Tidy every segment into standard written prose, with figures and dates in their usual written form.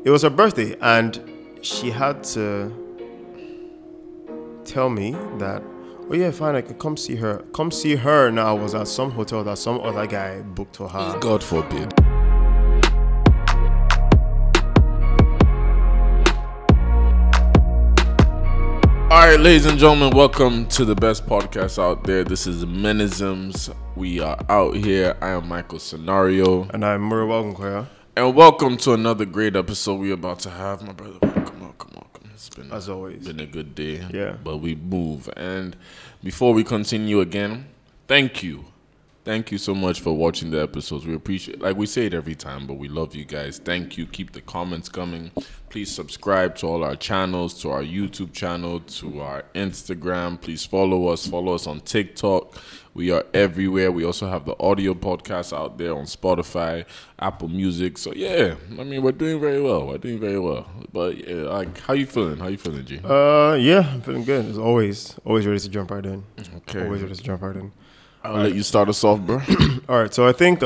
It was her birthday, and she had to tell me that, oh yeah, fine, I could come see her. Come see her now was at some hotel that some other guy booked for her. God forbid. All right, ladies and gentlemen, welcome to the best podcast out there. This is Menisms. We are out here. I am Michael Scenario. And I'm Murray Walgonkoya. And welcome to another great episode we're about to have. My brother, come on. It's been, as always, been a good day. Yeah. But we move. And before we continue again, thank you. Thank you so much for watching the episodes. We appreciate, like we say it every time, but we love you guys. Thank you. Keep the comments coming. Please subscribe to all our channels, to our YouTube channel, to our Instagram. Please follow us. Follow us on TikTok. We are everywhere. We also have the audio podcast out there on Spotify, Apple Music. So yeah, I mean, we're doing very well. But yeah, like, how you feeling? G? Yeah, I'm feeling good. As always ready to jump right in. Okay. Always ready to jump right in. I'll let you start us off, bro. All right, so I think,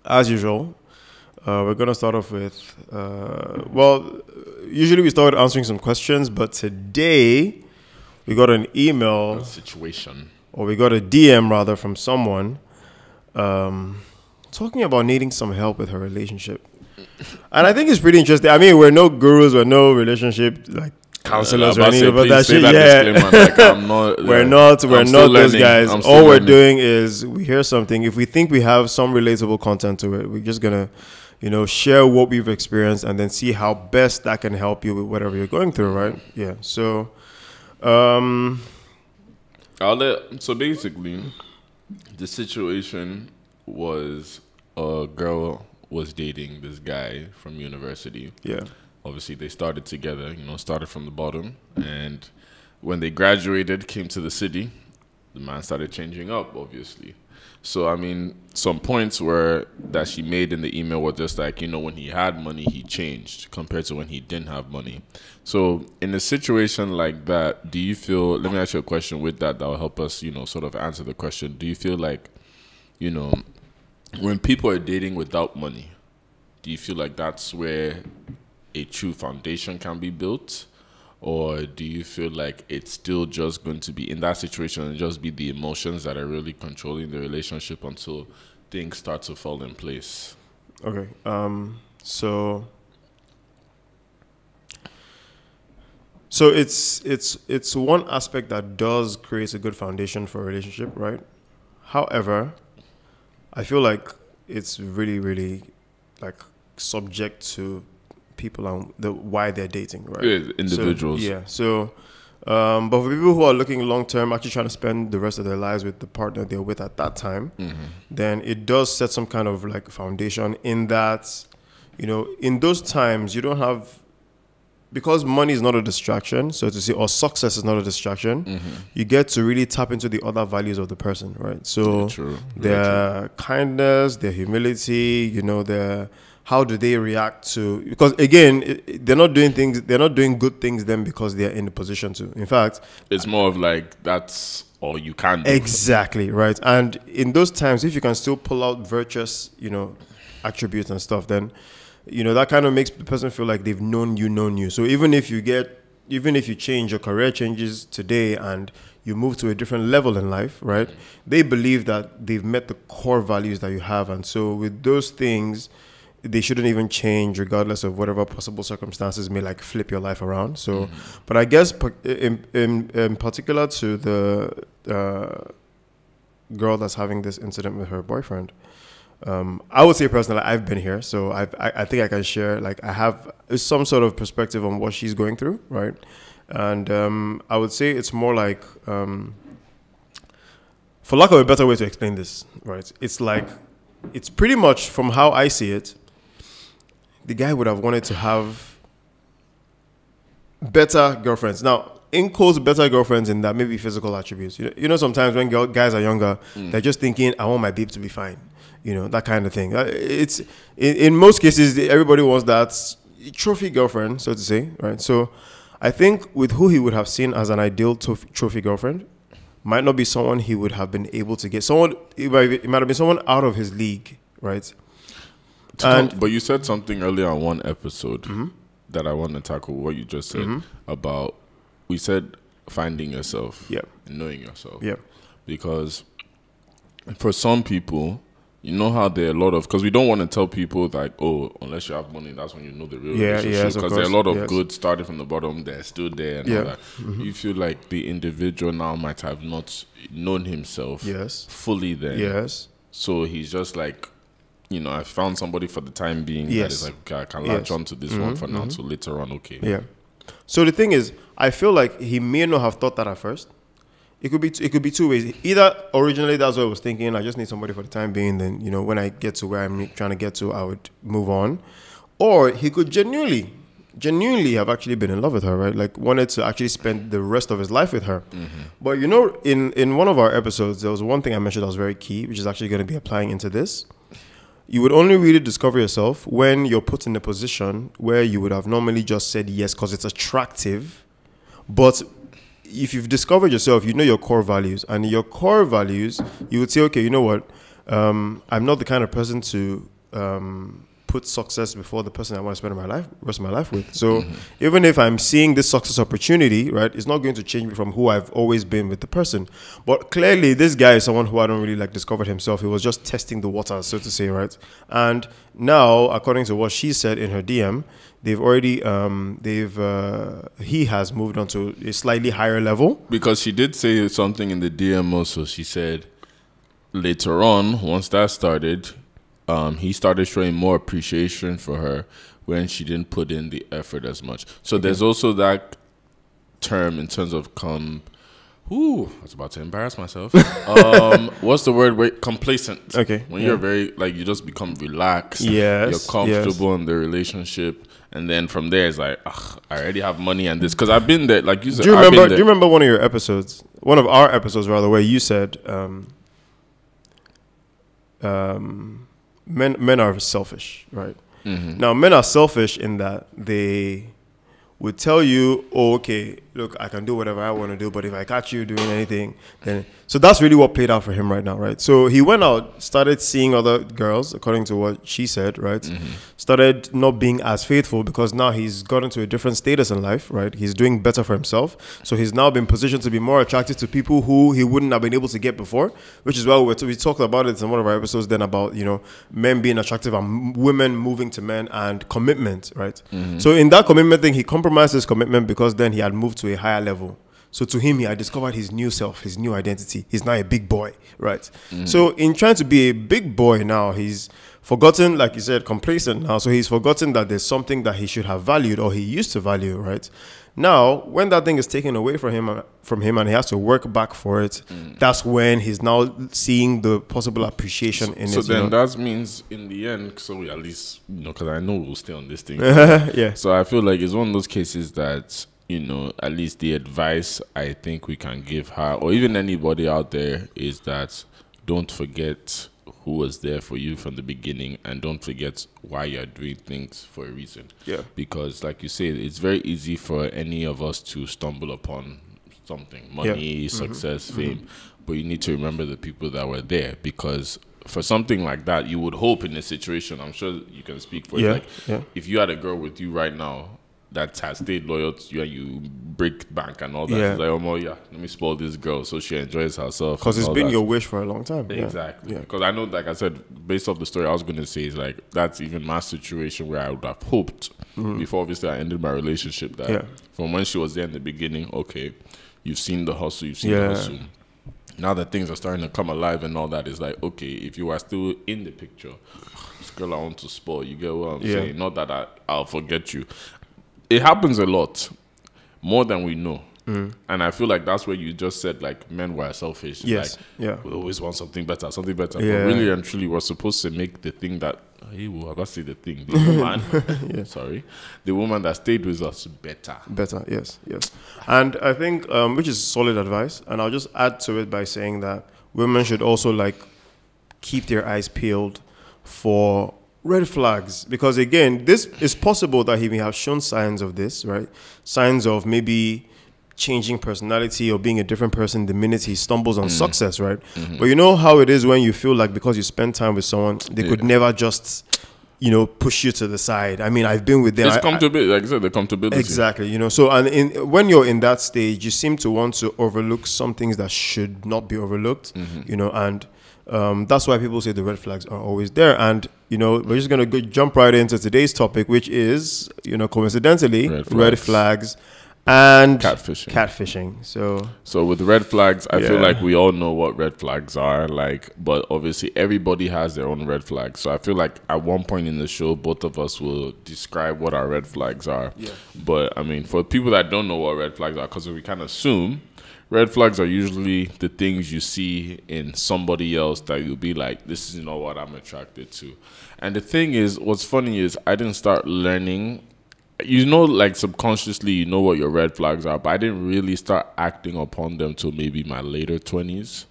as usual, we're going to start off with, usually we start answering some questions, but today we got an email. Situation. Or we got a DM, rather, from someone talking about needing some help with her relationship. And I think it's pretty interesting. I mean, we're no gurus, we're no relationship, counselors or anything, but that shit, we're not those guys. All we're doing is we hear something. If we think we have some relatable content to it, we're just gonna, share what we've experienced and then see how best that can help you with whatever you're going through, right? Yeah. So, so basically, the situation was a girl was dating this guy from university. Yeah. Obviously, they started together, started from the bottom. And when they graduated, came to the city, the man started changing up, obviously. So, I mean, some points that she made in the email were just like, when he had money, he changed compared to when he didn't have money. So, in a situation like that, do you feel, let me ask you a question with that will help us, sort of answer the question. Do you feel like, when people are dating without money, do you feel like that's where a true foundation can be built? Or do you feel like it's still just going to be in that situation and just be the emotions that are really controlling the relationship until things start to fall in place? Okay. So it's one aspect that does create a good foundation for a relationship, right? However, I feel like it's really, really subject to people and why they're dating, right? Yeah, individuals. But for people who are looking long term, actually trying to spend the rest of their lives with the partner they're with at that time, then it does set some kind of foundation in that, in those times you don't have, because money is not a distraction, so to say, or success is not a distraction, you get to really tap into the other values of the person, right? So their kindness, their humility, their how do they react to, because again, they're not doing good things then because they're in the position to. In fact, it's more of that's all you can do. Exactly, right? And in those times, if you can still pull out virtuous, attributes and stuff, then, that kind of makes the person feel like they've known you. So even if you change, your career changes today and you move to a different level in life, right? They believe that they've met the core values that you have. And so with those things, they shouldn't even change regardless of whatever possible circumstances may flip your life around. So, but I guess in particular to the girl that's having this incident with her boyfriend, I would say personally, I've been here. So I think I can share, I have some sort of perspective on what she's going through, right? And I would say it's more for lack of a better way to explain this, right? It's pretty much, from how I see it, the guy would have wanted to have better girlfriends. Now, in quotes, better girlfriends in that maybe physical attributes. Sometimes when guys are younger, they're just thinking, I want my babe to be fine. That kind of thing. It's in most cases, everybody wants that trophy girlfriend, so to say, right? So I think with who he would have seen as an ideal trophy girlfriend might not be someone he would have been able to get. It might have been someone out of his league, right? But you said something earlier on one episode that I want to tackle. What you just said about, we said finding yourself, and knowing yourself, because for some people, you know how there are a lot of, because we don't want to tell people like, oh, unless you have money, that's when you know the real relationship. Because there are a lot of good starting from the bottom, they're still there and all that. You feel like the individual now might have not known himself fully then. So he's just like, you know, I found somebody for the time being that is like, okay, I can latch on to this one for now, so later on, okay. So the thing is, I feel like he may not have thought that at first. It could be two ways. Either originally that's what I was thinking, I just need somebody for the time being, then, you know, when I get to where I'm trying to get to, I would move on. Or he could genuinely have actually been in love with her, right? Like wanted to actually spend the rest of his life with her. But you know, in one of our episodes, there was one thing I mentioned that was very key, which is actually going to be applying into this. You would only really discover yourself when you're put in a position where you would have normally just said yes because it's attractive. But if you've discovered yourself, you know your core values. And your core values, you would say, okay, you know what? I'm not the kind of person to put success before the person I want to spend rest of my life with. So even if I'm seeing this success opportunity, right, it's not going to change me from who I've always been with the person. But clearly, this guy is someone who I don't really like discovered himself. He was just testing the waters, so to say, right? And now, according to what she said in her DM, they've already, he has moved on to a slightly higher level. Because she did say something in the DM also. She said later on, once that started, he started showing more appreciation for her when she didn't put in the effort as much. So there's also that term in terms of I was about to embarrass myself. What's the word? Wait, complacent. Okay. When you're very, like, you just become relaxed. You're comfortable in the relationship. And then from there, it's like, I already have money and this. Because I've been there, like you said. Do you remember one of your episodes, one of our episodes rather, where you said, men are selfish, right? Now, men are selfish in that they would tell you, oh, okay, look, I can do whatever I want to do, but if I catch you doing anything, then... So that's really what played out for him right now, right? So he went out, started seeing other girls, according to what she said, right? Started not being as faithful because now he's gotten to a different status in life, right? He's doing better for himself. So he's now been positioned to be more attractive to people who he wouldn't have been able to get before, which is why we talked about it in one of our episodes then about, you know, men being attractive and women moving to men and commitment, right? So in that commitment thing, he compromised his commitment because then he had moved to a higher level. So to him, he had discovered his new self, his new identity. He's now a big boy, right? So in trying to be a big boy now, he's forgotten, like you said, complacent now. So he's forgotten that there's something that he should have valued or he used to value, right? Now, when that thing is taken away from him and he has to work back for it, that's when he's now seeing the possible appreciation in it. So then that means in the end, so we at least, you know, because I know we'll stay on this thing. So I feel like it's one of those cases that, you know, at least the advice I think we can give her or even anybody out there is that don't forget who was there for you from the beginning and don't forget why you're doing things for a reason. Because like you said, it's very easy for any of us to stumble upon something, money, success, fame, but you need to remember the people that were there, because for something like that, you would hope in a situation, I'm sure you can speak for it, like if you had a girl with you right now that has stayed loyal to you and you break bank and all that. It's like, let me spoil this girl so she enjoys herself. Because it's been your wish for a long time. Exactly. Because I know, like I said, based off the story I was going to say, is like, that's even my situation where I would have hoped, before obviously I ended my relationship, that from when she was there in the beginning, okay, you've seen the hustle, you've seen the hustle. Now that things are starting to come alive and all that, is like, okay, if you are still in the picture, this girl I want to spoil, you get what I'm saying? Not that I'll forget you. It happens a lot, more than we know. And I feel like that's where you just said, like, men were selfish. Like, we always want something better. But really and truly, we're supposed to make the thing that, the thing. The woman, the woman that stayed with us better. Yes. And I think, which is solid advice, and I'll just add to it by saying that women should also, like, keep their eyes peeled for red flags, because again, this is possible that he may have shown signs of this, right? Signs of maybe changing personality or being a different person the minute he stumbles on success, right? But you know how it is when you feel like because you spend time with someone, they could never just, push you to the side. I mean, I've been with them. It's comfortability, like I said, the comfortability. Exactly, So, and when you're in that stage, you seem to want to overlook some things that should not be overlooked, and that's why people say the red flags are always there. And, we're just going to jump right into today's topic, which is, coincidentally, red flags and catfishing. So with red flags, I feel like we all know what red flags are, but obviously everybody has their own red flags. So I feel like at one point in the show, both of us will describe what our red flags are. Yeah. But I mean, for people that don't know what red flags are, because we can assume red flags are usually the things you see in somebody else that you'll be like, this is not what I'm attracted to. And the thing is, what's funny is I didn't start learning, like subconsciously, what your red flags are, but I didn't really start acting upon them till maybe my later 20s.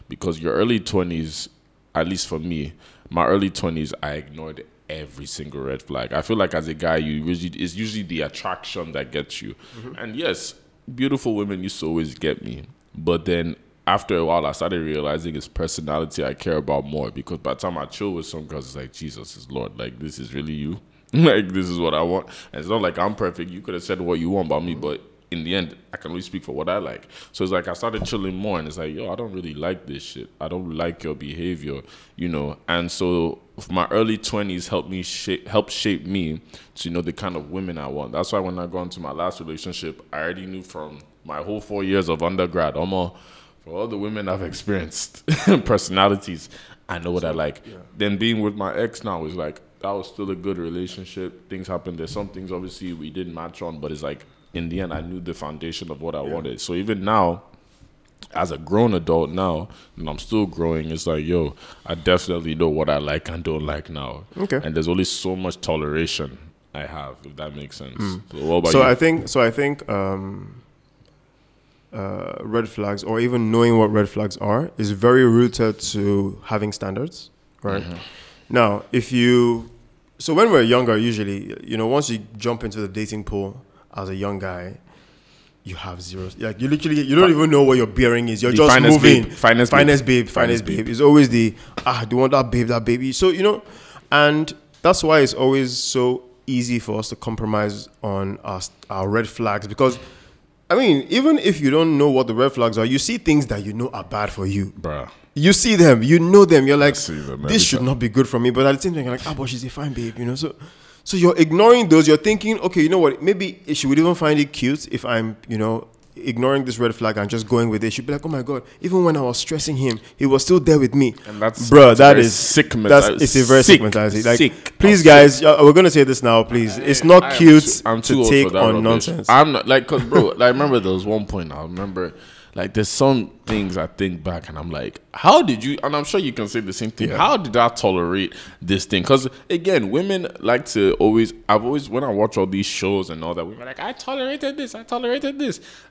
Because your early 20s, at least for me, my early 20s, I ignored every single red flag. I feel like as a guy, it's usually the attraction that gets you. And yes, beautiful women used to always get me. But then after a while, I started realizing it's personality I care about more. Because by the time I chill with some girls, it's like, Jesus is Lord. Like, this is really you. Like, this is what I want. And it's not like I'm perfect. You could have said what you want about me, but in the end, I can only speak for what I like. So it's like I started chilling more, and it's like, yo, I don't really like this shit. I don't like your behavior, And so my early 20s helped shape me to the kind of women I want. That's why when I got into my last relationship, I already knew from my whole 4 years of undergrad, for all the women I've experienced, personalities, I know what I like. Yeah. Then being with my ex now is like, that was still a good relationship. Things happened. There's some things obviously we didn't match on, but it's like in the end I knew the foundation of what I wanted. So even now, as a grown adult now, and I'm still growing, it's like, yo, I definitely know what I like and don't like now. Okay. And there's only so much toleration I have, if that makes sense. So what about you? I think red flags, or even knowing what red flags are, is very rooted to having standards, right? Now, so when we're younger, usually, once you jump into the dating pool as a young guy, you have zero. Like, you don't even know what your bearing is. You're just moving. Finest babe. It's always do you want that baby? So, and that's why it's always so easy for us to compromise on our red flags. Because, I mean, even if you don't know what the red flags are, you see things that are bad for you. Bruh. You see them, know them. You're like, this should not be good for me. But at the same time, you're like, but she's a fine babe, So you're ignoring those. You're thinking, okay, you know what? Maybe she would even find it cute if I'm, ignoring this red flag and just going with it. She'd be like, oh my God, even when I was stressing him, he was still there with me. And that's sick mentality. It's a very sick mentality. Like, please, guys, we're going to say this now, please. It's not cute to take on nonsense. I'm not, because, bro, I remember there was one point, there's some things I think back and I'm like, how did you, and I'm sure you can say the same thing, how did I tolerate this thing? Because, again, women like to when I watch all these shows and all that, women are like, I tolerated this.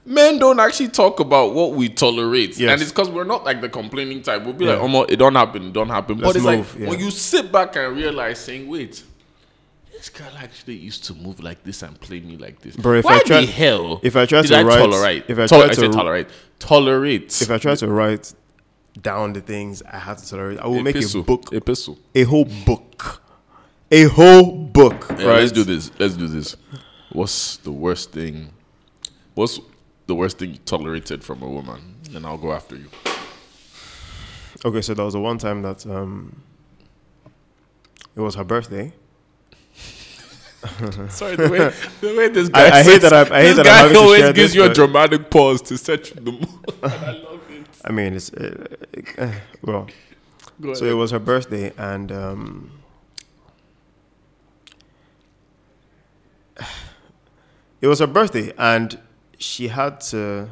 Men don't actually talk about what we tolerate. Yes. And it's because we're not like the complaining type. We'll be like, it don't happen. But it's when you sit back and realize, saying, wait, this girl actually used to move like this and play me like this. Bro, if I try to write down the things I have to tolerate, I will make a book. A whole book. Yeah, right? Let's do this. What's the worst thing you tolerated from a woman? And I'll go after you. Okay, so there was the one time that it was her birthday. Sorry, the way this guy I hate that I'm always gives you a dramatic pause to set you the mood. I love it. I mean, it's well. So it was her birthday, and it was her birthday, and she had to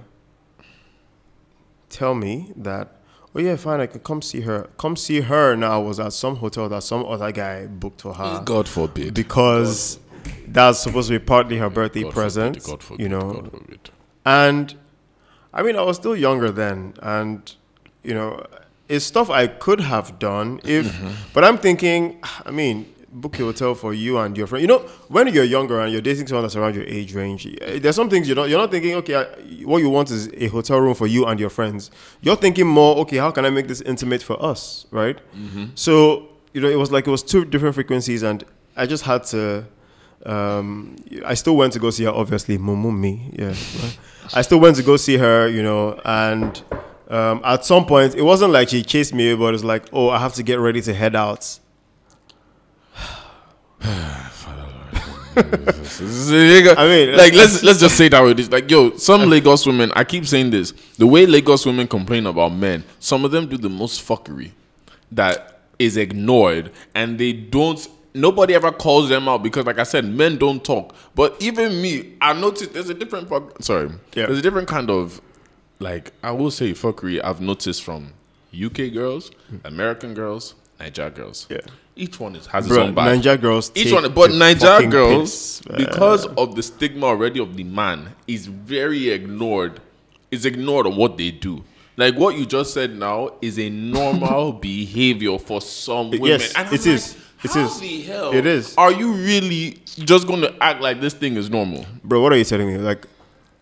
tell me that, oh yeah, fine, I could come see her. Come see her now was at some hotel that some other guy booked for her. God forbid. Because that's supposed to be partly her birthday present. God forbid. God forbid. And I mean, I was still younger then, and it's stuff I could have done but I'm thinking, I mean, book a hotel for you and your friend. When you're younger and you're dating someone that's around your age range, there's some things you're not thinking, okay, what you want is a hotel room for you and your friends. You're thinking more, okay, how can I make this intimate for us, right? So, it was two different frequencies, and I just had to. I still went to go see her. Obviously, me. Yeah, I still went to go see her. You know, and at some point, it wasn't like she chased me, but it's like, oh, I have to get ready to head out. I mean, like let's just say that with this. Like, yo, some Lagos women, I keep saying this, the way Lagos women complain about men, some of them do the most fuckery that is ignored, and they don't, nobody ever calls them out, because like I said, men don't talk. But even me, I noticed there's a different there's a different kind of, like, I will say fuckery I've noticed from UK girls, American girls, Niger girls. Yeah. Each one has its own vibe. Niger girls, each one, but Niger girls, because of the stigma already of the man, is very ignored. Is ignored on what they do. Like what you just said now is a normal behavior for some women. Yes, and it is. It is. The hell it is. Are you really just going to act like this thing is normal, bro? What are you telling me? Like,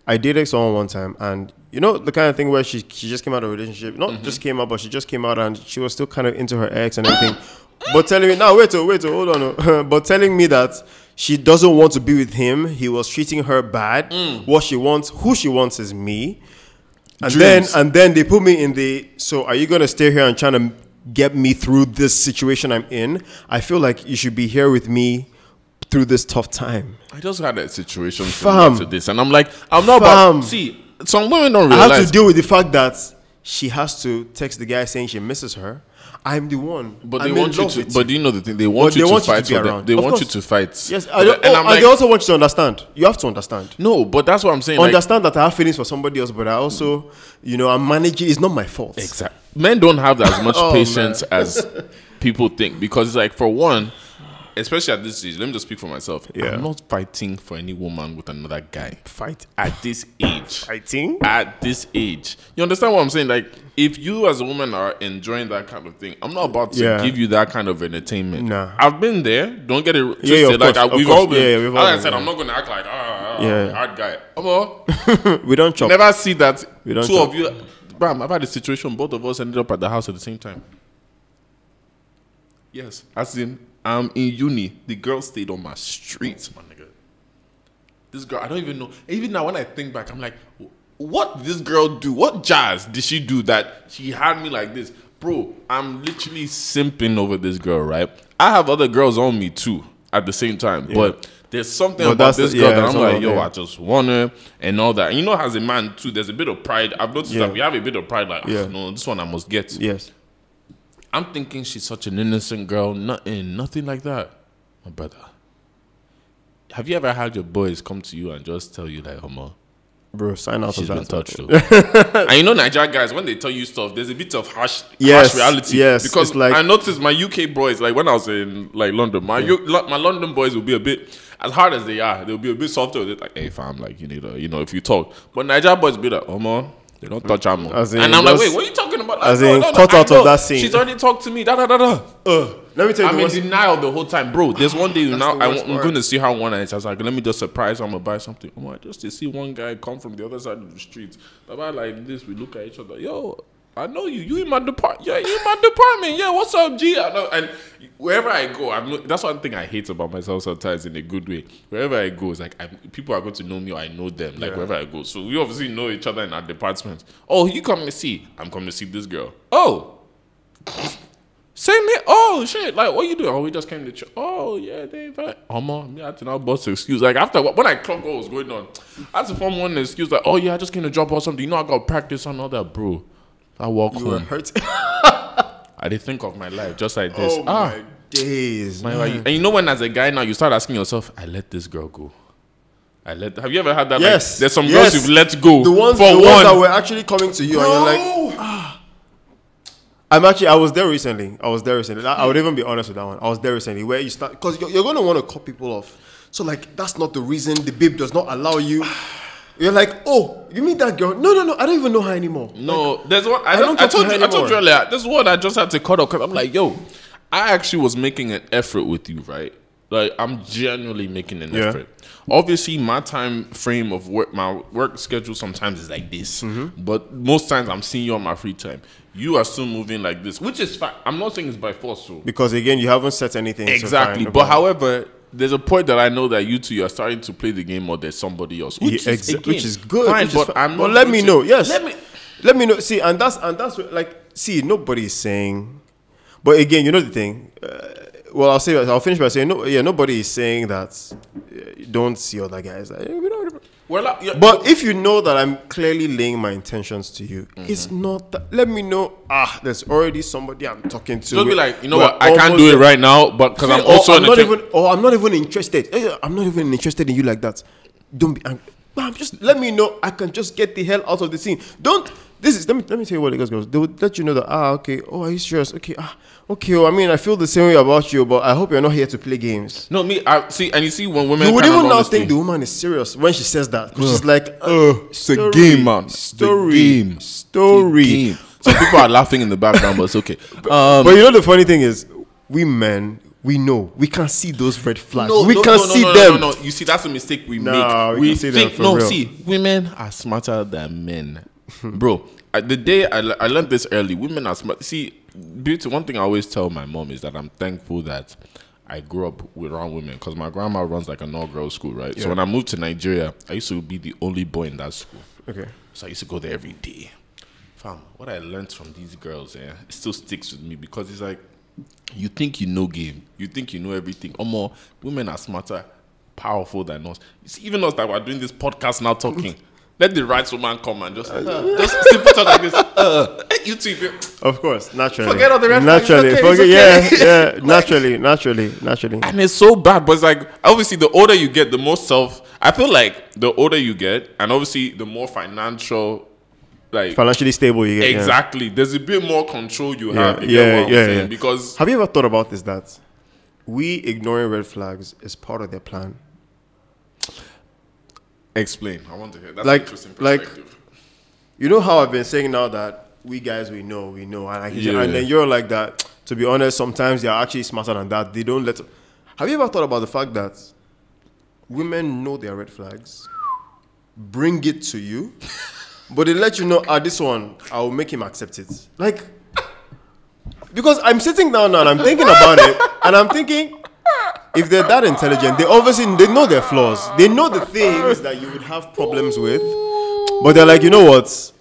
I dated someone one time, and you know the kind of thing where she just came out of a relationship, not just came out, but she just came out and she was still kind of into her ex and everything. But telling me, now wait, hold on. But telling me that she doesn't want to be with him. He was treating her bad. What she wants, who she wants is me. And then they put me in the, so are you going to stay here and trying to get me through this situation I'm in? I feel like you should be here with me through this tough time. I just had that situation to this, and I'm like, I'm not about, see, some women don't realize. I have to deal with the fact that she has to text the guy saying she misses her. I'm the one. But they want you to. But do you know the thing? They want you to fight for them. They want you to fight. Yes, and they also want you to understand. You have to understand. No, but that's what I'm saying. Understand that I have feelings for somebody else, but I also, you know, I'm managing. It's not my fault. Exactly. Men don't have as much patience as people think, because it's like, for one, especially at this age, let me just speak for myself. Yeah. I'm not fighting for any woman with another guy. Fight at this age. Fighting at this age. You understand what I'm saying? Like, if you as a woman are enjoying that kind of thing, I'm not about to give you that kind of entertainment. Nah. I've been there. Don't get it twisted. We've all been. We've all been. I said, I'm not going to act like hard guy. Come on. We don't chop. Never see that. We don't two chop. Of you. Bam, I've had a situation. Both of us ended up at the house at the same time. Yes, as in, I'm in uni. The girl stayed on my streets, my nigga. This girl, I don't even know. Even now, when I think back, I'm like, what did this girl do? What jazz did she do that she had me like this? Bro, I'm literally simping over this girl, right? I have other girls on me too at the same time. Yeah. But there's something about this girl that I'm like, yo, I just want her and all that. And you know, as a man too, there's a bit of pride. I've noticed that we have a bit of pride, like, no, this one I must get. Yes. I'm thinking she's such an innocent girl. Nothing like that. My brother, have you ever had your boys come to you and just tell you like, homo, bro, sign out she's of been that touched? And you know, Nigerian guys, when they tell you stuff, there's a bit of harsh reality. Yes, because like, I noticed my UK boys, like when I was in like London, my London boys will be a bit, as hard as they are, they'll be a bit softer. They're like, hey fam, like you need to, you know, if you talk. But Nigerian boys be like, homo, they don't touch ammo. And I'm like, wait, what are you talking about? As in, cut out of that scene. She's already talked to me. Let me tell you, I'm in denial the whole time, bro. There's one day now I'm going to see her one night. I was like, let me just surprise her. I'm gonna buy something. Oh my, just to see one guy come from the other side of the street. About like this, we look at each other. Yo, I know you. You in my department? Yeah, you in my department. Yeah, what's up, G? I know. And wherever I go, that's one thing I hate about myself sometimes in a good way. Wherever I go, it's like people are going to know me or I know them. Like wherever I go, so we obviously know each other in our departments. Oh, you coming to see? I'm coming to see this girl. Oh. Same here. Oh shit! Like, what you doing? Oh, we just came to church. Oh yeah, they invite. I had to now bust an excuse. Like after when I clocked what was going on, I had to form one excuse. Like, oh yeah, I just came to drop or something. You know, I got practice and all that, bro. I walk home. You were hurt. I did think of my life just like this. Oh my days. And you know when as a guy now you start asking yourself, I let this girl go. Have you ever had that? Yes. Like, there's some girls you've let go. The ones that were actually coming to you, bro. And you're like, I was there recently. I would even be honest with that one. I was there recently where you start, because you're going to want to cut people off. So like, that's not the reason the babe does not allow you. You're like, oh, you mean that girl? No, I don't even know her anymore. No, like, there's one. I told you earlier. This is what I just had to cut off because I'm like, yo, I actually was making an effort with you, right? Like, I'm genuinely making an effort. Obviously, my time frame of work, my work schedule sometimes is like this. But most times I'm seeing you on my free time. you are still moving like this, which is fine. I'm not saying it's by force, so. Because again, you haven't set anything. Exactly. So but however, there's a point that I know that you are starting to play the game or there's somebody else. Which is good. Fine, but I'm not. But let me know. Yes. Let me know. See, and that's what, like, see, nobody's saying. But again, you know the thing. Well, I'll finish by saying nobody is saying that don't see other guys. Like, but if you know that I'm clearly laying my intentions to you, it's not that. Let me know. There's already somebody I'm talking to. Don't be like, you know what? I can't do it right now, but because I'm also I'm not even interested. I'm not even interested in you like that. Don't be. I'm just let me know. I can just get the hell out of the scene. Don't. Let me tell you what it goes. They would let you know that okay. Oh, are you serious? Okay. Okay. Well, I mean, I feel the same way about you, but I hope you're not here to play games. No, me. I see, and you see when women. You would even now think the woman is serious when she says that. She's like, it's a game, man. Story. Some people are laughing in the background, but it's okay. But you know the funny thing is, we men. We know. We can see those red flags. We can see them. No. You see, that's a mistake we make. We can see them for real. See, women are smarter than men. Bro, the day I learned this early, women are smart. See, beauty, one thing I always tell my mom is that I'm thankful that I grew up around women because my grandma runs like an all-girls school, right? Yeah. So when I moved to Nigeria, I used to be the only boy in that school. Okay. So I used to go there every day. Fam, what I learned from these girls, it still sticks with me because it's like, you think you know game, you think you know everything. Or more, women are smarter, powerful than us. You see, even us that we're doing this podcast now talking. Let the right woman come and just simple talk like this. You two, of course, naturally. Forget all the rest. Naturally, okay. naturally. And it's so bad, but it's like obviously the older you get, the more I feel like the older you get, and obviously the more financially stable you get. Exactly. Yeah. There's a bit more control you have. Yeah. Because have you ever thought about this? That we ignoring red flags is part of their plan. Explain. I want to hear. That's an interesting perspective. You know how I've been saying now that we guys we know, and then you're like that. To be honest, sometimes they're actually smarter than that. They don't let. Have you ever thought about the fact that women know their red flags, bring it to you, but they let you know, this one I will make him accept it. Like, because I'm sitting down now and I'm thinking about it, and I'm thinking. If they're that intelligent, they know their flaws. They know the things that you would have problems with, but they're like, you know what?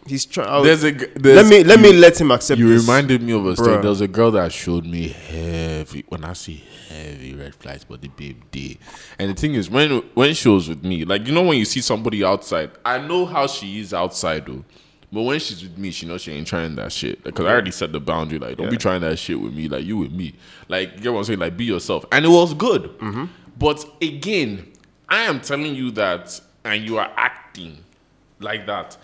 He's trying. Let me let him accept. You reminded me of a story. There was a girl that showed me heavy. When I see heavy red flags, but the babe did. And the thing is, when she was with me, like when you see somebody outside, I know how she is outside though. But when she's with me, she knows she ain't trying that shit. Because I already set the boundary. Like, don't be trying that shit with me. Like, you with me. Like, you get what I'm saying? Like, be yourself. And it was good. Mm-hmm. But again, I am telling you that, and you are acting like that.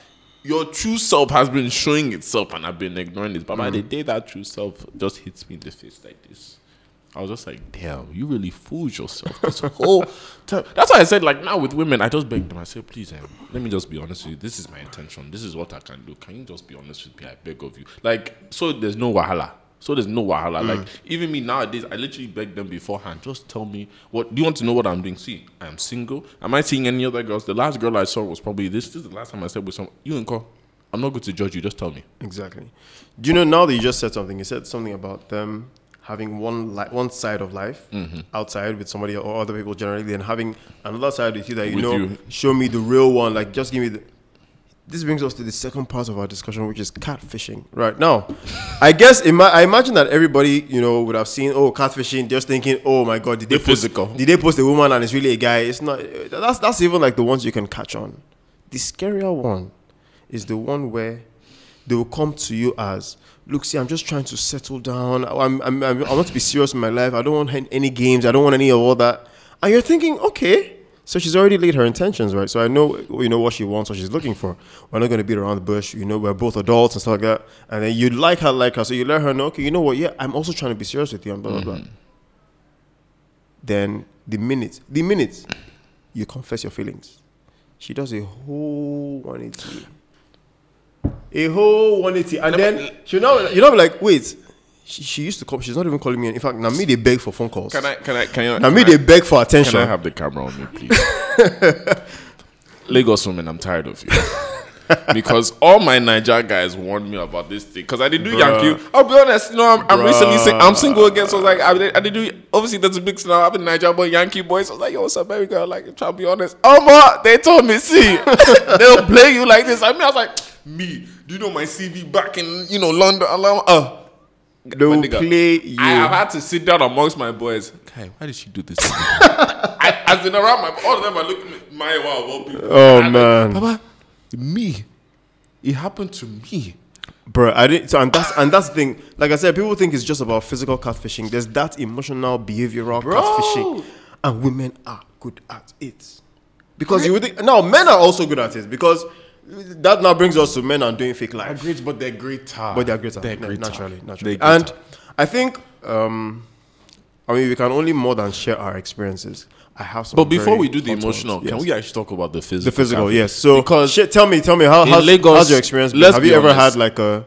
Your true self has been showing itself, and I've been ignoring this. But by the day that true self just hits me in the face like this, I was just like, damn, you really fooled yourself this whole time. That's why I said, like, now with women, I just beg them. I say, please, let me just be honest with you. This is my intention. This is what I can do. Can you just be honest with me? I beg of you. Like, so there's no wahala. Like, even me nowadays, I literally beg them beforehand. Just tell me, what do you want to know what I'm doing? See, I'm single. Am I seeing any other girls? The last girl I saw was probably this. This is the last time I said with someone. You and call. I'm not going to judge you. Just tell me. Exactly. Do you know, now that you just said something, you said something about them having one side of life outside with somebody or other people generally, and having another side with you that show me the real one. Like, just give me the. This brings us to the second part of our discussion, which is catfishing. Right now, I guess I imagine that everybody would have seen catfishing, just thinking, oh my god, did they post a woman and it's really a guy? It's not. That's even like the ones you can catch on. The scarier one is the one where they will come to you as, look, see, I'm just trying to settle down. I want to be serious in my life. I don't want any games. I don't want any of all that. And you're thinking, okay, so she's already laid her intentions, right? So I know, what she wants, what she's looking for. We're not going to beat around the bush. We're both adults and stuff like that. And then you like her. So you let her know, okay, you know what? Yeah, I'm also trying to be serious with you and blah, blah, blah. Then the minute you confess your feelings, she does a whole 180. A whole 180, and then she'll now, be like, wait, she used to call. She's not even calling me. In fact, now me they beg for phone calls. Can you? Now me they beg for attention. Can I have the camera on me, please? Lagos women, I'm tired of you. because all my Niger guys warned me about this thing. Because I did do Bruh. Yankee. I'll be honest, I'm recently I'm single again, so I was like, I did do. Obviously, there's a big now. I'm a Niger boy, Yankee boy. So I was like, yo, what's up, baby girl? Like, try to be honest. They told me, see, they'll play you like this. I was like, me. Do you know my CV back in London? They'll play you. I have had to sit down amongst my boys. Kai, why did she do this to me? As in around all of them are looking at my wow people. Oh man, Papa, me. It happened to me. Bro, I didn't. So and that's the thing. Like I said, people think it's just about physical catfishing. There's that emotional, behavioral catfishing, and women are good at it. Because you would think, now men are also good at it, because that now brings us to men and doing fake life. They're great, but they're greater. Naturally. And I think, I mean, we can only more than share our experiences. I have some. But before we do the emotional, yes. Can we actually talk about the physical? The physical, yes. So, because tell me, how's your experience been? Have you ever had like a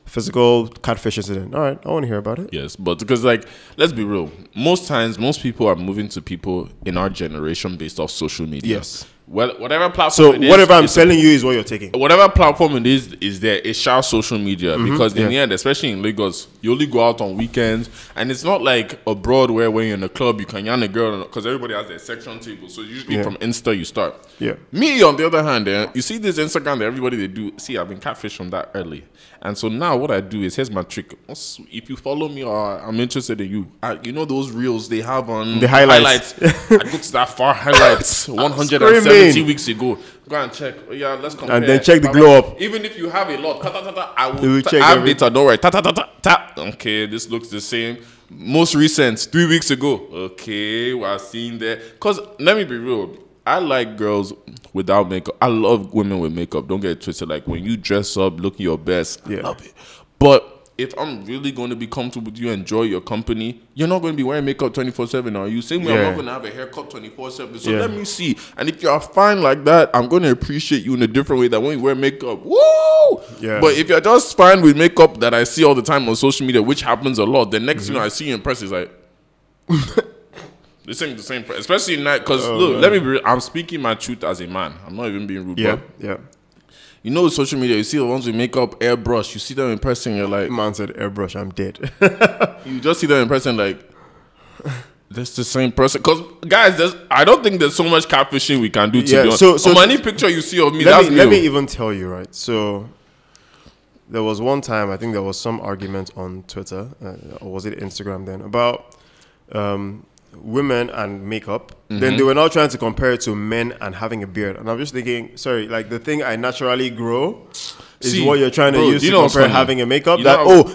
physical catfish incident? All right, I want to hear about it. Yes, but because let's be real. Most times, most people are moving to people in our generation based off social media. Yes. Well, whatever platform. So whatever I'm selling you is what you're taking. Whatever platform it is there. It's shout social media, because in the end, especially in Lagos, you only go out on weekends, and it's not like abroad where when you're in a club you can yarn a girl, because everybody has their section table. So usually from Insta you start. Yeah. Me on the other hand, you see this Instagram that everybody they do. See, I've been catfished from that early, and so now what I do is, here's my trick. If you follow me or I'm interested in you, you know those reels they have on the highlights. I go to that far highlights 170 weeks ago. Go and check. Yeah, let's compare. And then check the glow up. Even if you have a lot, I will check. I have data. Don't worry. Ta. Okay, this looks the same. Most recent, 3 weeks ago. Okay, we're seeing there. Because let me be real. I like girls without makeup. I love women with makeup. Don't get it twisted. Like when you dress up, look your best. I love it. But if I'm really going to be comfortable with you, enjoy your company, you're not going to be wearing makeup 24/7, are you? Same way I'm not going to have a haircut 24/7. So let me see. And if you're fine like that, I'm going to appreciate you in a different way than when you wear makeup. Woo! Yeah. But if you're just fine with makeup that I see all the time on social media, which happens a lot, the next thing I see you in person is like, this ain't the same. Especially in night, because look, let me be real, I'm speaking my truth as a man. I'm not even being rude. Yeah. You know, social media, you see the ones with makeup, airbrush, you see them in person, you're like... Man said airbrush, I'm dead. You just see them in person like, that's the same person. Because, guys, I don't think there's so much catfishing we can do to be honest. So any picture you see of me, let me even tell you, right? So, there was one time, I think there was some argument on Twitter, or was it Instagram then, about... women and makeup. Then they were now trying to compare it to men and having a beard, and I'm just thinking, sorry, like the thing I naturally grow is what you're trying to use to compare having a makeup.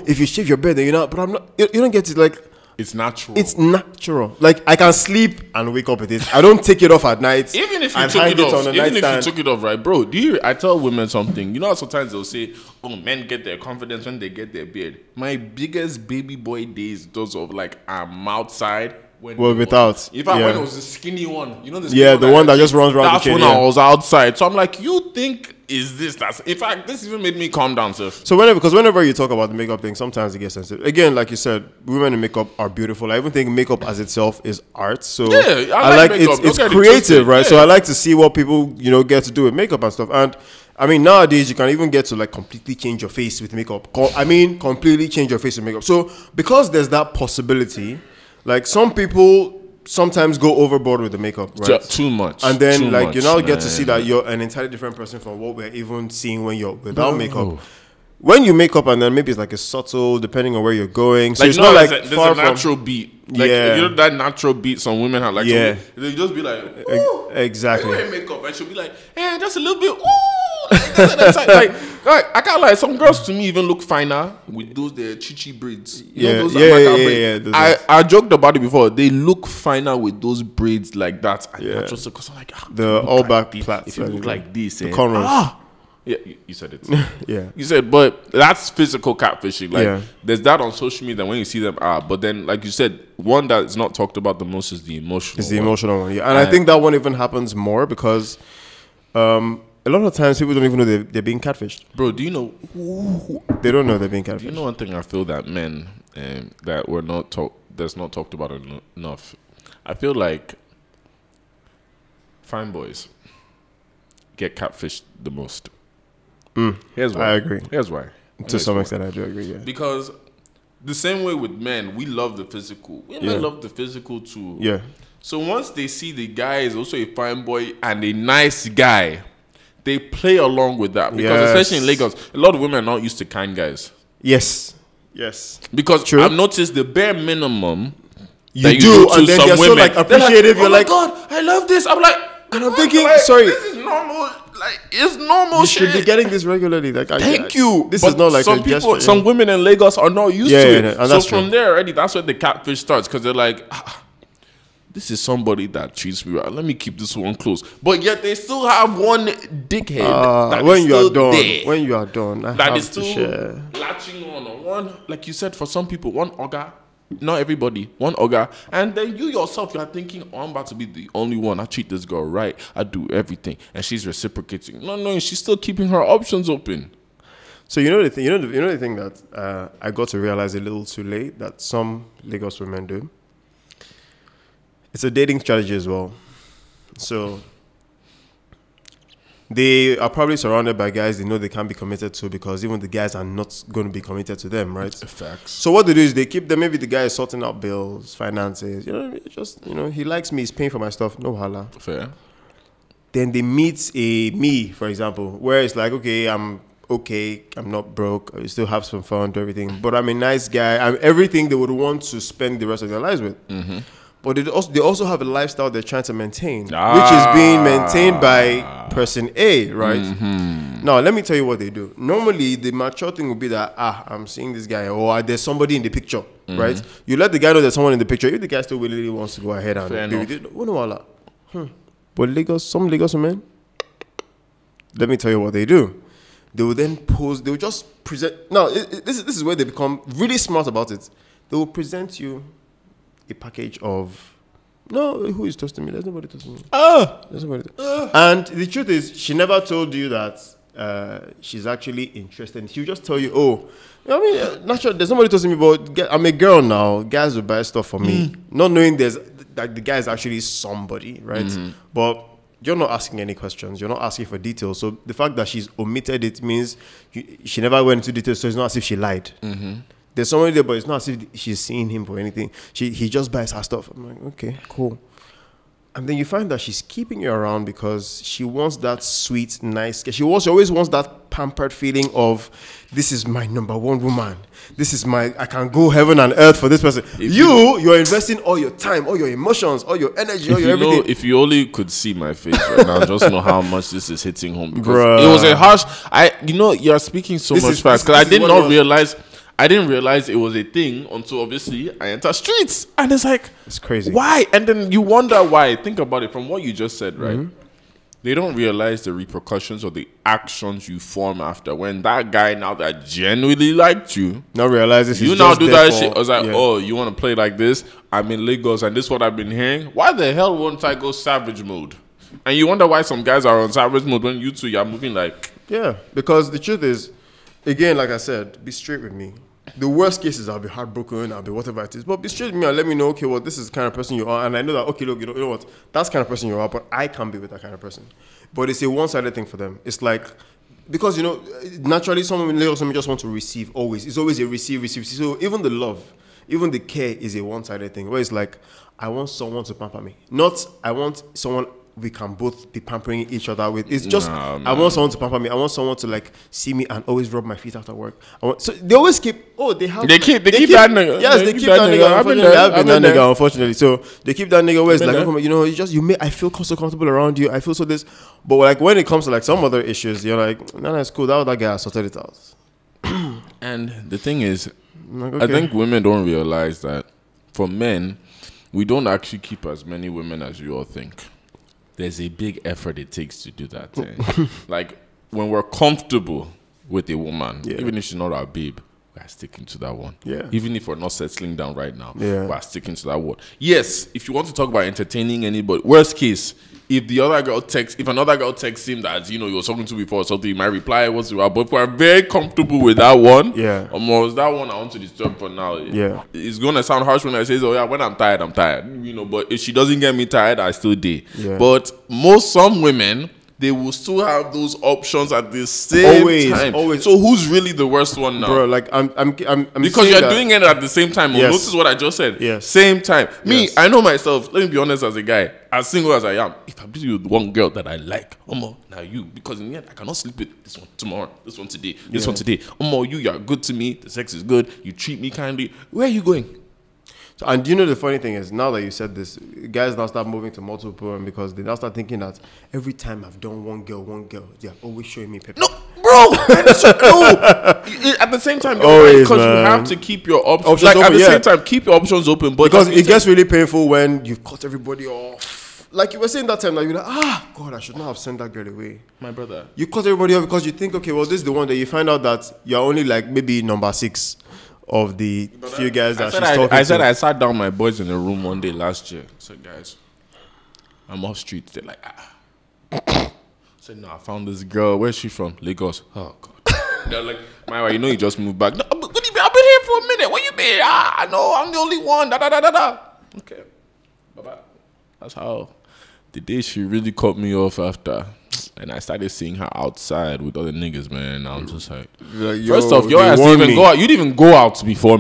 If you shave your beard, then you're not. But I'm not. You don't get it. Like it's natural. It's natural. Like I can sleep and wake up with it. I don't take it off at night. Even if you took it off, right, bro? I tell women something. You know how sometimes they'll say, "Oh, men get their confidence when they get their beard." My biggest baby boy days, those of like I'm outside. Without. In fact, when it was the skinny one, you know the one that just runs around. That's when I was outside. So I'm like, you think is this? In fact, this even made me calm down, sir. So whenever you talk about the makeup thing, sometimes it gets sensitive. Again, like you said, women in makeup are beautiful. I even think makeup as itself is art. So I like it's creative, right? So I like to see what people get to do with makeup and stuff. And I mean, nowadays you can even get to like completely change your face with makeup. Completely change your face with makeup. So because there's that possibility. Like some people sometimes go overboard with the makeup, right? Too much. And then you now get to see that you're an entirely different person from what we're even seeing when you're without makeup. When you make up and then maybe it's like a subtle, depending on where you're going. So it's not like there's a natural beat. Like you know that natural beat some women have. Like they just be like, ooh, exactly. Wear makeup, and she'll be like, hey, just a little bit. Like I can't lie. Some girls to me even look finer with those chichi braids. Braids. I joked about it before. They look finer with those braids like that. Just because I'm like the all back plaits. If you look like this, the cornrows. Yeah, you said it. You said, but that's physical catfishing. Like, there's that on social media when you see them. But then, like you said, one that's not talked about the most is the emotional. It's the emotional one, yeah. And I think that one even happens more because a lot of times people don't even know they're being catfished. Bro, do you know? They don't know they're being catfished. Do you know one thing I feel that men that's not talked about enough? I feel like fine boys get catfished the most. Here's why. I agree. Here's why. To some extent, I do agree. Yeah. Because the same way with men, we love the physical. Women love the physical too. Yeah. So once they see the guy is also a fine boy and a nice guy, they play along with that. Because especially in Lagos, a lot of women are not used to kind guys. Yes. Because I've noticed the bare minimum you do, and then they're so like appreciative. You're like, oh my God, I love this. I'm like, and I'm thinking, like, sorry, this is normal. Like, it's normal. You should be getting this regularly. Like, thank you. This is not like some people. Some women in Lagos are not used to it. And so from there already, that's where the catfish starts, because they're like, this is somebody that treats me right. Let me keep this one close. But yet they still have one dickhead that when is you are still done. there. When you are done, that is still latching on one. Like you said, for some people, one ogre. Not everybody, one ogre. And then you yourself, you are thinking, oh, I'm about to be the only one. I treat this girl right. I do everything. And she's reciprocating. No, she's still keeping her options open. So you know the thing, the thing that I got to realize a little too late that some Lagos women do. It's a dating strategy as well. So they are probably surrounded by guys they know they can't be committed to, because even the guys are not going to be committed to them, right? Facts. So what they do is they keep them. Maybe the guy is sorting out bills, finances. He likes me. He's paying for my stuff. No hala. Fair. Then they meet me, for example, where it's like, I'm not broke. I still have some fun, do everything. But I'm a nice guy. I'm everything they would want to spend the rest of their lives with. Mm-hmm. But they also have a lifestyle they're trying to maintain, which is being maintained by person A, right? Mm-hmm. Now, let me tell you what they do. Normally, the mature thing would be that, I'm seeing this guy, or there's somebody in the picture, right? You let the guy know there's someone in the picture. If the guy still really wants to go ahead and be with it, but some Lagos men, let me tell you what they do. They will then pose, they will just present. Now, this is where they become really smart about it. They will present you a package of, who is toasting me? There's nobody toasting me. There's nobody. And the truth is, she never told you that she's actually interested. She'll just tell you, not sure, there's nobody toasting me, but I'm a girl now. Guys will buy stuff for me. Not knowing the guy is actually somebody, right? Mm-hmm. But you're not asking any questions. You're not asking for details. So the fact that she's omitted it means she never went into details, so it's not as if she lied. Mm-hmm. There's somebody there, but it's not as if she's seeing him for anything. He just buys her stuff. I'm like, okay, cool. And then you find that she's keeping you around because she wants that sweet, nice. She always wants that pampered feeling of, this is my number one woman. This is I can go heaven and earth for this person. You're investing all your time, all your emotions, all your energy, all your everything. If you only could see my face right now, just know how much this is hitting home. Because it was a harsh. You're speaking so much fast because I did not realize. I didn't realize it was a thing until obviously I enter streets, and it's like, it's crazy. Why? And then you wonder why. Think about it from what you just said, right? Mm-hmm. They don't realize the repercussions or the actions you form after when that guy now that genuinely liked you now realizes you now do that shit. I was like, you want to play like this? I'm in Lagos, and this is what I've been hearing. Why the hell won't I go savage mode? And you wonder why some guys are on savage mode when you two are moving like. Yeah, because the truth is, again, like I said, be straight with me. The worst case is I'll be heartbroken, I'll be whatever it is. But be straight with me and let me know, okay, well, this is the kind of person you are. And I know that, okay, look, you know what? That's the kind of person you are, but I can't be with that kind of person. But it's a one-sided thing for them. It's like, because, naturally someone in Lagos just want to receive always. It's always a receive. So even the love, even the care is a one-sided thing. Where it's like, I want someone to pamper me. Not, I want someone we can both be pampering each other with. It's just, I want someone to pamper me. I want someone to like see me and always rub my feet after work. So they always keep, they keep that nigga. Yes, they keep that nigga. Unfortunately, I've been that nigga, unfortunately. So they keep that nigga where it's like, I feel so comfortable around you. I feel so this. But like when it comes to like some other issues, you're like, no, that's cool. That guy sorted it out. And the thing is, okay. I think women don't realize that for men, we don't actually keep as many women as you all think. There's a big effort it takes to do that thing. Like, when we're comfortable with a woman, even if she's not our babe, we're sticking to that one. Yeah. Even if we're not settling down right now, we're sticking to that one. Yes, if you want to talk about entertaining anybody, worst case, if another girl texts him that, you were talking to before or something, he might reply, what's wrong? But if we're very comfortable with that one, almost that one I want to disturb for now. Yeah. It's going to sound harsh when I say, when I'm tired, I'm tired. But if she doesn't get me tired, I still do. Yeah. But some women, they will still have those options at the same time. Always. So who's really the worst one now? Bro, like I'm because you're doing it at the same time. Yes. Notice what I just said. Yes. Same time. Me, Yes. I know myself. Let me be honest as a guy. As single as I am, if I'm busy with one girl that I like, now you. Because in the end, I cannot sleep with this one tomorrow, this one today, this one today. You're good to me. The sex is good. You treat me kindly. Where are you going? So, and you know the funny thing is, now that you said this, guys now start moving to multiple women because they now start thinking that every time I've done one girl, they're always showing me pepper. No, bro. No. At the same time, because you have to keep your options open, at the same time, keep your options open. But because it gets really painful when you've cut everybody off. Like you were saying that time, that you're like, God, I should not have sent that girl away. My brother, you cut everybody off because you think, okay, well, this is the one that you find out that you're only like maybe number 6 of the few guys that she's talking to. I sat down my boys in a room one day last year. I said, guys, I'm off street. They're like, I said, no, I found this girl. Where's she from? Lagos. Oh, God. They're like, Myra, you know you just moved back. No, I've been here for a minute. Where you been? I know, I'm the only one. Okay. Bye-bye. That's how the day she really cut me off after. And I started seeing her outside with other niggas, man. And I'm just like, first off, your ass didn't even go out. You didn't even go out before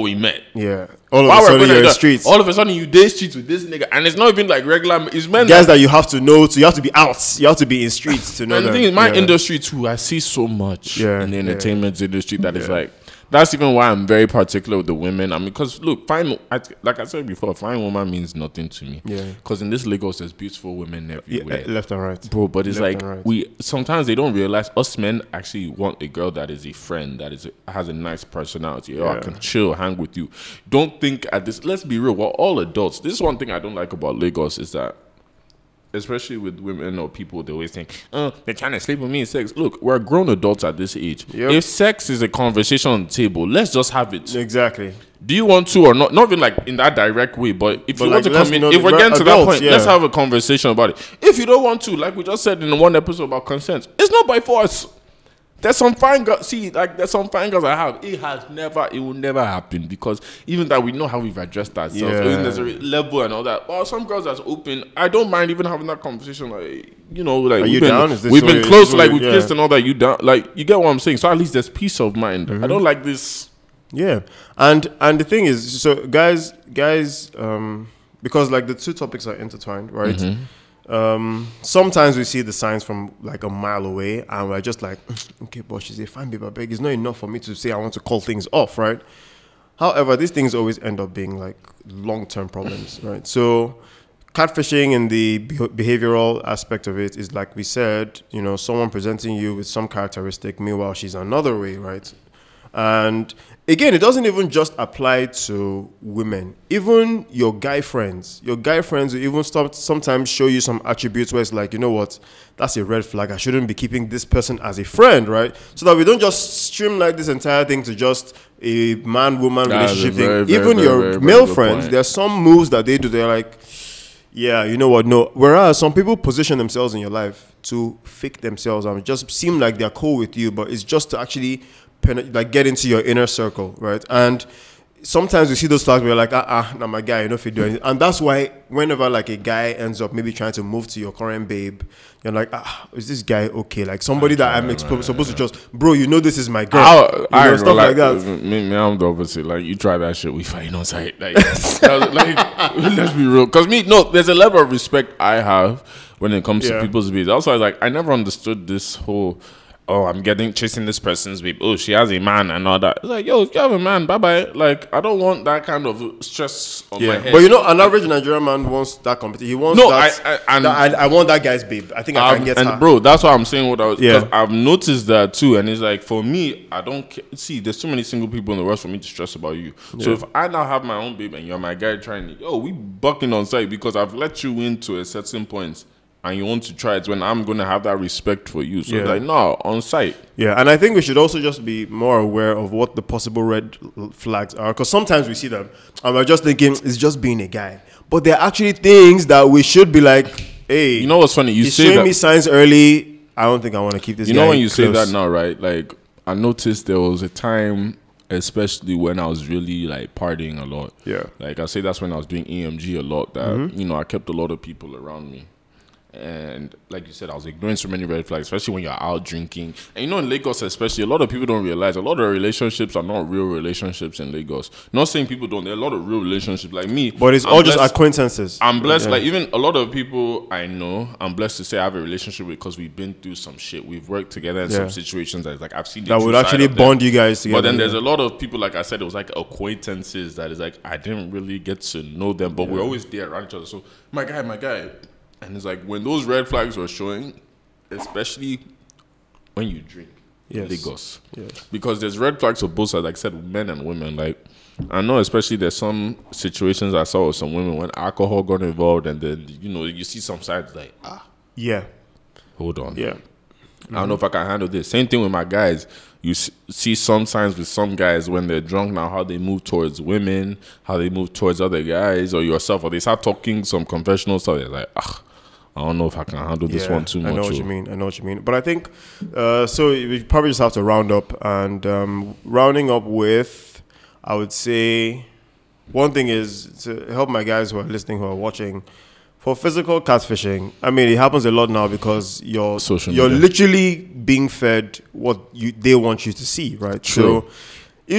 we met. Yeah. All of a sudden you're in the streets. All of a sudden you date streets with this nigga, and it's not even like regular. It's men guys that you have to know. So you have to be out. You have to be in streets to know. And the thing is, my industry too. I see so much in the entertainment industry that is like. That's even why I'm very particular with the women. I mean, because look, like I said before, fine woman means nothing to me. Yeah. Because in this Lagos, there's beautiful women everywhere, left and right, bro. But it's left like sometimes they don't realize us men actually want a girl that is a friend, that has a nice personality, or I can chill, hang with you. Don't think at this. Let's be real. We're all adults. This is one thing I don't like about Lagos is that, especially with women or people, they always think, they're trying to sleep with me in sex. Look, we're grown adults at this age. Yep. If sex is a conversation on the table, let's just have it. Exactly. Do you want to or not? Not even like in that direct way, but if you want to come in, if we're getting to that point, let's have a conversation about it. If you don't want to, like we just said in one episode about consent, it's not by force. There's some fine girls. See, like there's some fine girls I have. It will never happen because even that we know how we've addressed ourselves. Even there's a level and all that. Well, some girls that's open. I don't mind even having that conversation. Like like we've been close, like we kissed and all that. You down? Like you get what I'm saying. So at least there's peace of mind. I don't like this. Yeah, and the thing is, so guys, because like the two topics are intertwined, right? Sometimes we see the signs from like a mile away and we're just like, okay, but she's a fine baby, beg. It's not enough for me to say I want to call things off, right? However, these things always end up being like long-term problems, right? So catfishing in the behavioral aspect of it is, like we said, someone presenting you with some characteristic, meanwhile she's another way, right? And again, it doesn't even just apply to women. Even your guy friends will even sometimes show you some attributes where it's like, you know what, that's a red flag. I shouldn't be keeping this person as a friend, right? So that we don't just streamline this entire thing to just a man-woman relationship thing. Even your male friends, there are some moves that they do. They're like, yeah, you know what, no. Whereas some people position themselves in your life to fake themselves and just seem like they're cool with you, but it's just to actually get into your inner circle, right? And sometimes we see those flags where you're like, now my guy, if you do anything. And that's why whenever like a guy ends up maybe trying to move to your current babe, you're like, is this guy okay? Like somebody that I'm supposed to just, bro, this is my girl. Stuff like that. Me, I'm the opposite. Like you try that shit, we fight on sight. Like let's be real. Because there's a level of respect I have when it comes to people's babies. Also, I never understood this whole, I'm chasing this person's babe. Oh, she has a man and all that. It's like, yo, if you have a man, bye-bye. Like, I don't want that kind of stress on my head. But an average Nigerian man wants that competition. He wants I want that guy's babe. I think I can get her. And bro, that's why I'm saying what I was, because I've noticed that too. And it's like, for me, I don't see, there's too many single people in the world for me to stress about you. Yeah. So if I now have my own babe and you're my guy trying to, we bucking on sight because I've let you into a certain point. And you want to try it when I'm going to have that respect for you. So like, no, on site. Yeah, and I think we should also just be more aware of what the possible red flags are. Because sometimes we see them and we're just thinking, it's just being a guy. But there are actually things that we should be like, hey. You know what's funny? He's showing me signs early. I don't think I want to keep this guy. You know when you say that now, right? Like, I noticed there was a time, especially when I was really like partying a lot. Yeah. Like, I say that's when I was doing EMG a lot that, I kept a lot of people around me. And like you said, I was ignoring so many red flags, especially when you're out drinking. And you know, in Lagos especially, a lot of people don't realize a lot of relationships are not real relationships in Lagos. Not saying people don't. There are a lot of real relationships like me. But it's all just acquaintances. I'm blessed. Like even a lot of people I know, I'm blessed to say I have a relationship with because we've been through some shit. We've worked together in some situations that like I've seen that would actually bond you guys together. But then there's a lot of people, like I said, it was like acquaintances that is like I didn't really get to know them, but we're always there around each other. So my guy. And it's like when those red flags were showing, especially when you drink Lagos. Yes. Because there's red flags for both sides, like I said, men and women. Like I know especially there's some situations I saw with some women when alcohol got involved and then, you know, you see some sides like, hold on. Yeah. I don't know if I can handle this. Same thing with my guys. You see some signs with some guys when they're drunk now, how they move towards women, how they move towards other guys or yourself, or they start talking some confessional stuff. They're like, I don't know if I can handle this one too much. I know what you mean. But I think, so we probably just have to round up. And rounding up with, I would say, one thing is to help my guys who are listening, who are watching, for physical catfishing. I mean, it happens a lot now because you're literally being fed what they want you to see, right? True.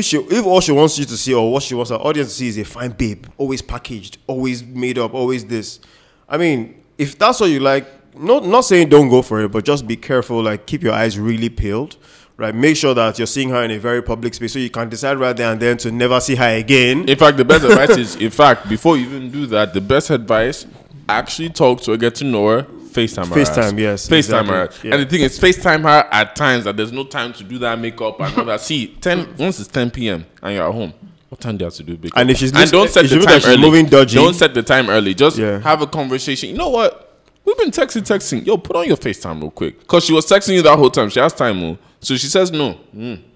So if all she wants you to see or what she wants her audience to see is a fine babe, always packaged, always made up, always this. I mean, if that's what you like, not saying don't go for it, but just be careful. Like keep your eyes really peeled, right? Make sure that you're seeing her in a very public space so you can decide right there and then to never see her again. In fact, the best advice is, before you even do that, the best advice, actually talk to her, get to know her, FaceTime her. FaceTime, yes. FaceTime her. Yeah. And the thing is, FaceTime her at times that there's no time to do that makeup and all that. See, once it's 10 p.m. and you're at home, what time do you have to do makeup? And if she's don't set the time early. Moving dodgy. Don't set the time early. Just have a conversation. You know what? We've been texting. Yo, put on your FaceTime real quick. Because she was texting you that whole time. She has time. So she says no.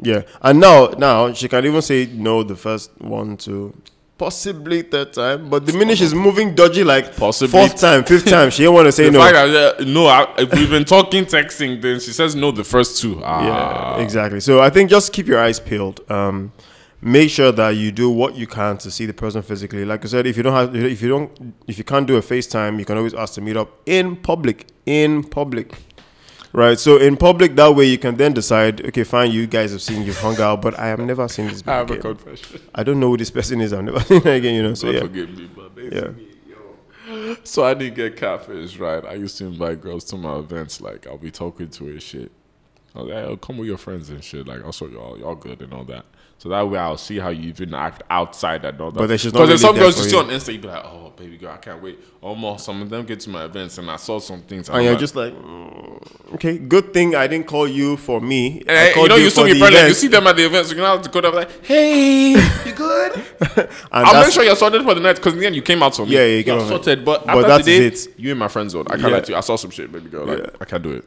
Yeah. And now she can even say no the first 1, 2, possibly third time. But the minute she's moving dodgy, like possibly fourth time, fifth time, she didn't want to say no. If we've been texting, then she says no the first 2. Yeah, exactly. So I think just keep your eyes peeled. Make sure that you do what you can to see the person physically. Like I said, if you can't do a FaceTime, you can always ask to meet up in public. Right, so in public, that way you can then decide, okay, fine, you guys have seen, you've hung out, but I have never seen this I have again. A confession. I don't know who this person is. I've never seen her again, you know. So forgive me, but basically, so I didn't get catfish, right? I used to invite girls to my events, like I'll be talking to her and shit. I was like, hey, come with your friends and shit. Like, also, y'all good and all that. So that way I'll see how you even act outside and all that. But because there's some girls you see on Insta, you be like, oh, baby girl, I can't wait. Almost some of them get to my events and I saw some things. And you're just like, okay, good thing I didn't call you for me. You saw me probably, you see them at the events, so you have to go there like, hey, you good? I'll make sure you're sorted for the night because in the end you came out for me. Yeah, you came out sorted. But after today, you in my friend zone. I can't lie to you. I saw some shit, baby girl. Like, I can't do it.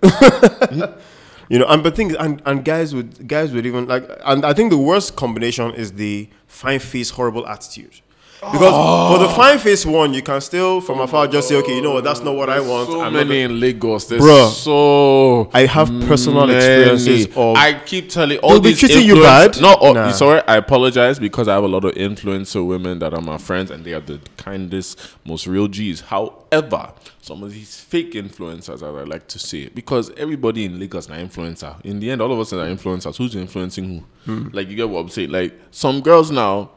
You know, but things and guys would even like, and I think the worst combination is the fine face, horrible attitude. Because for the fine face one, you can still from afar just say, okay, you know what, that's not what I want. So many in Lagos. Bro, I have personal experiences of. I keep telling all these treating you bad. No, sorry, I apologize because I have a lot of influencer women that are my friends and they are the kindest, most real G's. However, some of these fake influencers, as I like to say, because everybody in Lagos is an influencer. In the end, all of us are influencers. Who's influencing who? Like, you get what I'm saying? Like, some girls now,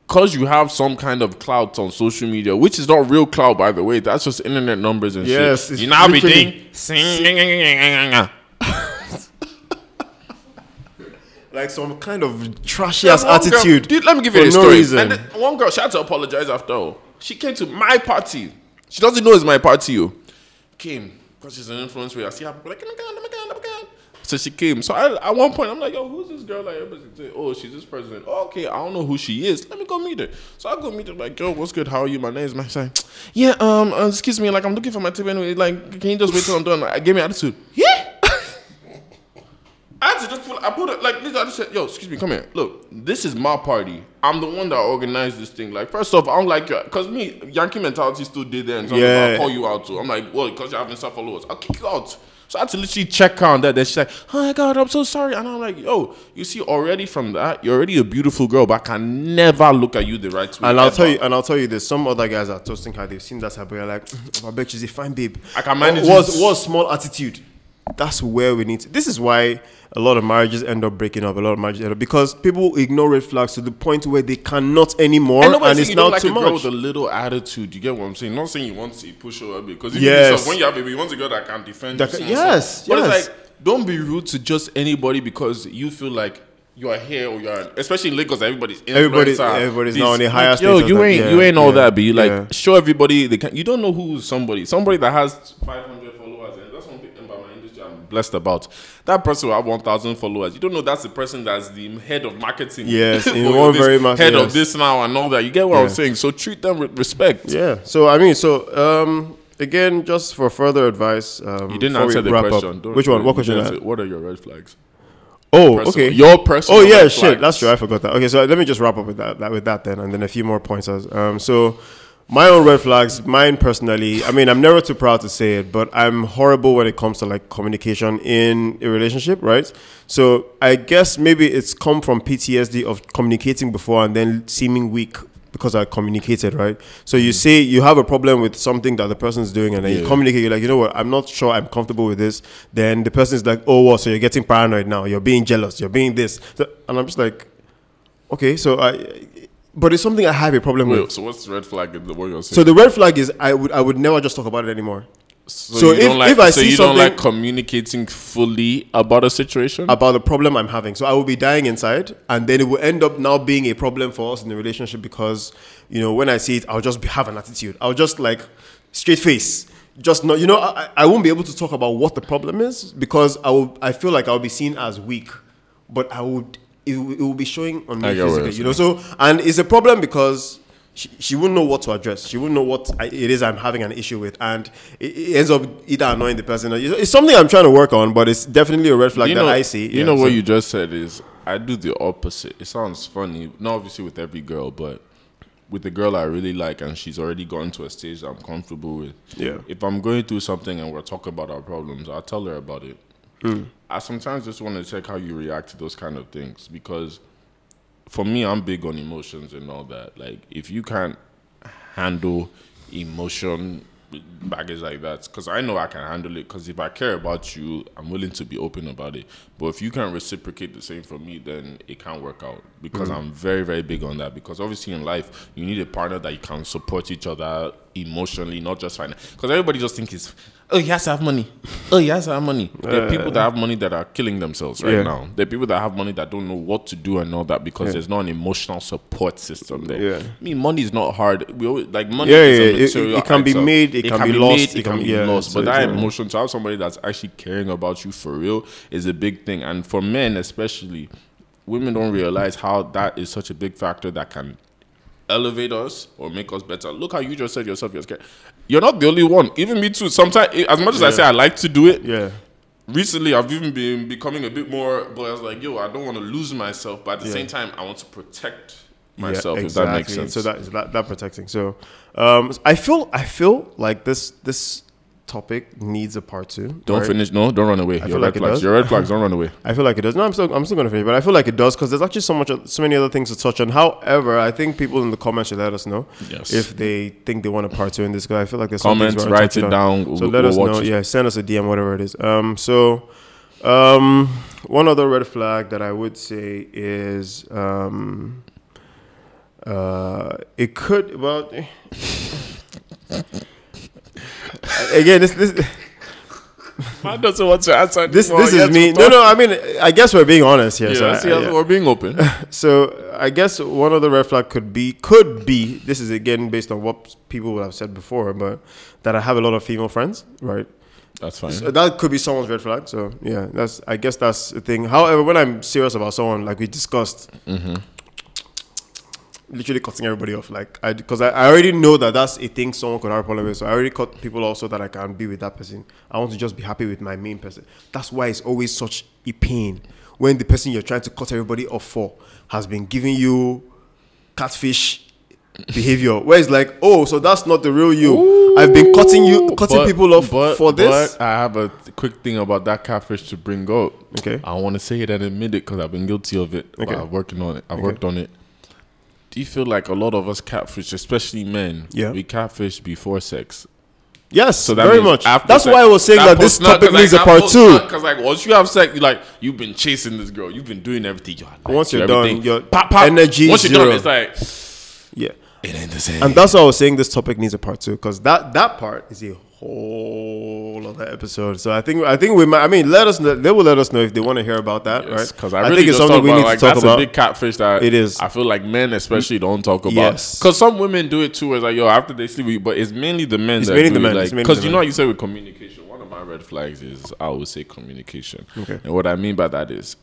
because you have some kind of clout on social media, which is not real clout, by the way. That's just internet numbers and shit. You now be thinking, like some kind of trashy ass attitude. Dude, let me give you a story. And then one girl, she had to apologize after all. She came to my party. She doesn't know it's my party. Came because she's an influencer. I see her like, oh my God. So she came. So at one point, I'm like, yo, who's this girl? Like, everybody say, oh, she's this person. Oh, okay, I don't know who she is. Let me go meet her. So I go meet her. Like, yo, what's good? How are you? My name is Mike. Like, yeah, excuse me. Like, I'm looking for my tip anyway. Like, can you just wait till I'm done? Like, I gave me attitude. Yeah. I had to just feel. I put it like this. I just said, "Yo, excuse me, come here. Look, this is my party. I'm the one that organized this thing. Like, first off, I don't like you, cause me Yankee mentality still did there, and so I'll call you out too. I'm like, well, cause you're having some followers, I'll kick you out. So I had to literally check her on that. Then she's like, oh my God, I'm so sorry. And I'm like, yo, you see, already from that, you're already a beautiful girl, but I can never look at you the right way. And I'll tell you, there's some other guys that are toasting her. They've seen that type, but you're like, I bet she's a fine babe. I can manage. Was small attitude. That's where we need to. This is why a lot of marriages end up breaking up. A lot of marriages end up because people ignore red flags to the point where they cannot anymore, and it's now too much. Girl with a little attitude. You get what I'm saying? Not saying you want to push her a bit, because when you have a baby, you want a girl that can defend you. Yes, but it's like, don't be rude to just anybody because you feel like you are here, or you're, especially in Lagos, everybody's now on a higher status. Yo, you ain't all that, but you like show everybody they can. You don't know who's somebody that has 500 followers, and that's one thing about my industry I'm blessed about. That person will have 1,000 followers. You don't know that's the person that's the head of marketing. Yes, in one very much head of this now and all that. You get what I'm saying? So treat them with respect. Yeah. So I mean, again, just for further advice, you didn't answer the question. Which one? What question? What are your red flags? Oh, okay. Your personal. Oh yeah, red shit. flags. That's true. I forgot that. Okay, so let me just wrap up with that then, and then a few more points. So my own red flags, mine personally. I mean, I'm never too proud to say it, but I'm horrible when it comes to like communication in a relationship, right? So I guess maybe it's come from PTSD of communicating before and then seeming weak because I communicated, right? So you say you have a problem with something that the person's doing, and then you communicate, you're like, you know what, I'm not sure I'm comfortable with this. Then the person's like, oh, well, so you're getting paranoid now. You're being jealous. You're being this. So, and I'm just like, okay, but it's something I have a problem with. So what's the red flag in the what you're saying? So the red flag is I would never just talk about it anymore. So if I see something, don't like communicating fully about a situation, about the problem I'm having, so I will be dying inside, and then it will end up now being a problem for us in the relationship because when I see it, I'll just have an attitude. I'll just like straight face, just not. I won't be able to talk about what the problem is because I feel like I'll be seen as weak, but it will be showing on me physically. So and it's a problem because she wouldn't know what to address. She wouldn't know what it is I'm having an issue with. And it ends up either annoying the person. It's something I'm trying to work on, but it's definitely a red flag that I see. What you just said is, I do the opposite. It sounds funny. Not obviously with every girl, but with the girl I really like and she's already gotten to a stage that I'm comfortable with. Yeah. If I'm going through something and we're talking about our problems, I'll tell her about it. I sometimes just want to check how you react to those kind of things because for me, I'm big on emotions and all that. Like, if you can't handle emotion baggage like that, because I know I can handle it, because if I care about you, I'm willing to be open about it. But if you can't reciprocate the same from me, then it can't work out, because I'm very, very big on that. Because obviously in life, you need a partner that you can support each other emotionally, not just financially. Because everybody just thinks oh, he has to have money. Oh, he has to have money. There are people that have money that are killing themselves right now. There are people that have money that don't know what to do and all that because there's not an emotional support system there. I mean, money is not hard. We always, like, money is a material it can be made, it can be lost. It can be lost. But that emotion, to have somebody that's actually caring about you for real is a big thing. And for men especially, women don't realize how that is such a big factor that can elevate us or make us better. Look how you just said yourself, you're scared. You're not the only one. Even me too. Sometimes, as much as I say I like to do it, recently I've even been becoming a bit more, but I was like, yo, I don't want to lose myself, but at the same time, I want to protect myself, if that makes sense. So that protecting. So I feel like this topic needs a part 2. Don't finish. No, don't run away. Your red flags. Your red flags. Don't run away. I feel like it does. No, I'm still going to finish, but I feel like it does because there's actually so many other things to touch on. However, I think people in the comments should let us know if they think they want a part 2 in this, because I feel like there's comments. Write it down. So let us know. Yeah, send us a DM, whatever it is. One other red flag that I would say is it could again, this man doesn't want to answer. This is me. No. I mean, I guess we're being honest here. We're being open. So I guess one other red flag could be. This is again based on what people would have said before, but that I have a lot of female friends, right? That's fine. So that could be someone's red flag. So yeah, I guess that's the thing. However, when I'm serious about someone, like we discussed, literally cutting everybody off. Like, because I already know that that's a thing someone could have a problem with. So I already cut people off so that I can be with that person. I want to just be happy with my main person. That's why it's always such a pain when the person you're trying to cut everybody off for has been giving you catfish behavior, where it's like, oh, so that's not the real you. Ooh, I've been cutting people off for this. But I have a quick thing about that catfish to bring up. Okay. I want to say it and admit it because I've been guilty of it. Okay. I'm working on it. I've worked on it. Do you feel like a lot of us catfish, especially men, we catfish before sex? Yes, so very much. That's why I was saying that this topic needs a part 2. Because like once you have sex, you've been chasing this girl, you've been doing everything. Once you're done, your energy once you're zero. Done, it's like it ain't the same. And that's why I was saying this topic needs a part 2, because that part is a whole other episode. So I think we might. I mean, let us know. They will let us know if they want to hear about that, right? Because I think it's something we need to talk about. That's a big catfish that it is. I feel like men especially don't talk about. Yes. Because some women do it too. It's like, yo, after they sleep, but it's mainly the men. It's mainly the men. Because you know what you say with communication. One of my red flags is I always say communication. Okay. And what I mean by that is,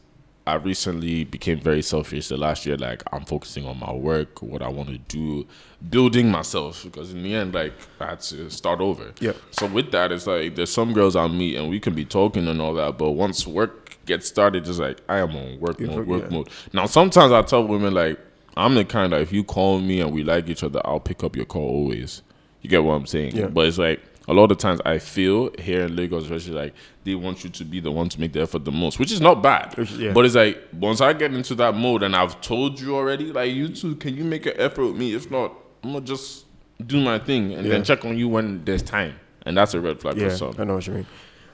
I recently became very selfish the last year. Like, I'm focusing on my work, what I want to do, building myself. Because in the end, like, I had to start over. Yeah. So with that, it's like there's some girls I'll meet and we can be talking and all that. But once work gets started, just like I am on work mode. Now, sometimes I tell women, like, I'm the kind that if you call me and we like each other, I'll pick up your call always. You get what I'm saying? Yeah. But it's like, a lot of times I feel here in Lagos, especially, like they want you to be the one to make the effort the most, which is not bad. Yeah. But it's like once I get into that mode and I've told you already, like, you two, can you make an effort with me? If not, I'm gonna just do my thing and then check on you when there's time. And that's a red flag for some. I know what you mean.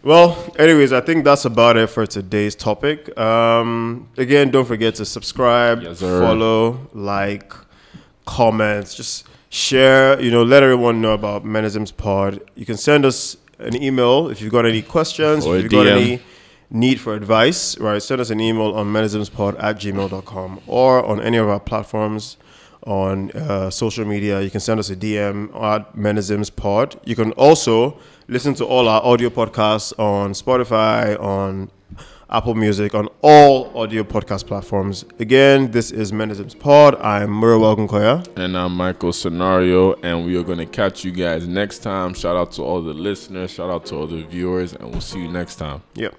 Well, anyways, I think that's about it for today's topic. Again, don't forget to subscribe, follow, like, comment, just share, let everyone know about Menisms Pod. You can send us an email if you've got any questions, or if you've got any need for advice, right? Send us an email on menismspod@gmail.com or on any of our platforms on social media. You can send us a DM at Menisms Pod. You can also listen to all our audio podcasts on Spotify, on Apple Music, on all audio podcast platforms. Again, this is Menisms Pod. I'm Murawa Gunkoya. And I'm Michael Scenario, and we are going to catch you guys next time. Shout out to all the listeners. Shout out to all the viewers, and we'll see you next time. Yep.